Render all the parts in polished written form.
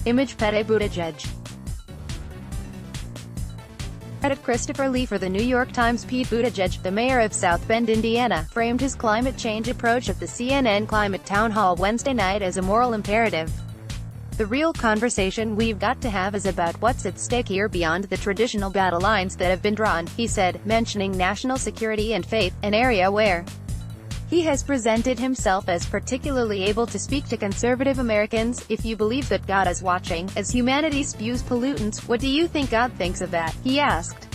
Image Pete Buttigieg. Credit Christopher Lee for the New York Times. Pete Buttigieg, the mayor of South Bend, Indiana, framed his climate change approach at the CNN Climate Town Hall Wednesday night as a moral imperative. The real conversation we've got to have is about what's at stake here beyond the traditional battle lines that have been drawn, he said, mentioning national security and faith, an area where he has presented himself as particularly able to speak to conservative Americans. If you believe that God is watching, as humanity spews pollutants, what do you think God thinks of that? He asked.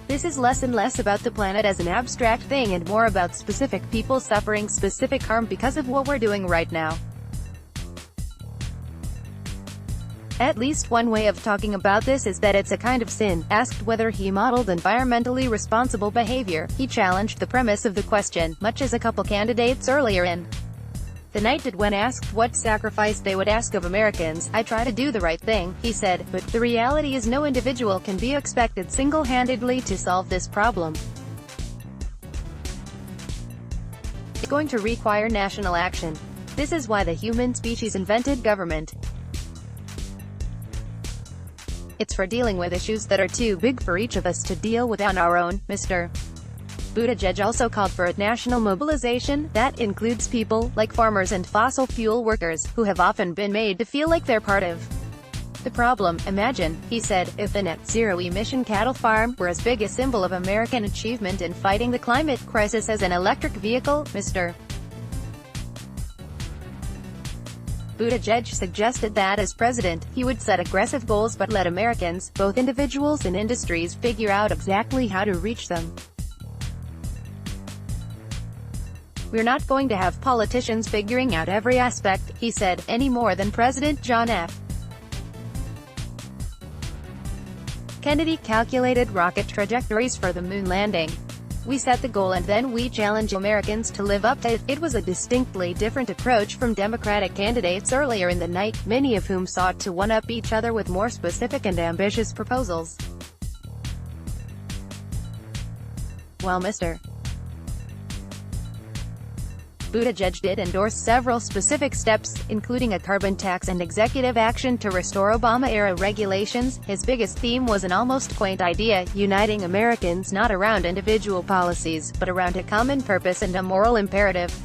This is less and less about the planet as an abstract thing and more about specific people suffering specific harm because of what we're doing right now. At least one way of talking about this is that it's a kind of sin. Asked whether he modeled environmentally responsible behavior, he challenged the premise of the question, much as a couple candidates earlier in the night did when asked what sacrifice they would ask of Americans. I try to do the right thing, he said, but the reality is no individual can be expected single-handedly to solve this problem. It's going to require national action. This is why the human species invented government. It's for dealing with issues that are too big for each of us to deal with on our own, Mr. Buttigieg also called for a national mobilization that includes people, like farmers and fossil fuel workers, who have often been made to feel like they're part of the problem. Imagine, he said, if the net-zero emission cattle farm were as big a symbol of American achievement in fighting the climate crisis as an electric vehicle, Mr. Buttigieg suggested that as president, he would set aggressive goals but let Americans, both individuals and industries, figure out exactly how to reach them. We're not going to have politicians figuring out every aspect, he said, any more than President John F. Kennedy calculated rocket trajectories for the moon landing. We set the goal and then we challenge Americans to live up to it. It was a distinctly different approach from Democratic candidates earlier in the night, many of whom sought to one-up each other with more specific and ambitious proposals. While Mr. Buttigieg did endorse several specific steps, including a carbon tax and executive action to restore Obama-era regulations, his biggest theme was an almost quaint idea, uniting Americans not around individual policies, but around a common purpose and a moral imperative.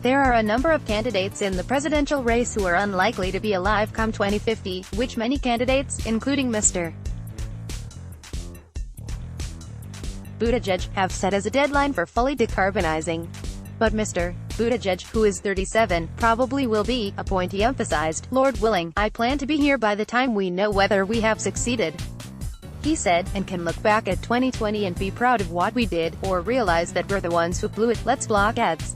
There are a number of candidates in the presidential race who are unlikely to be alive come 2050, which many candidates, including Mr. Buttigieg, have set as a deadline for fully decarbonizing. But Mr. Buttigieg, who is 37, probably will be, a point he emphasized. Lord willing, I plan to be here by the time we know whether we have succeeded, he said, and can look back at 2020 and be proud of what we did, or realize that we're the ones who blew it. Let's block ads.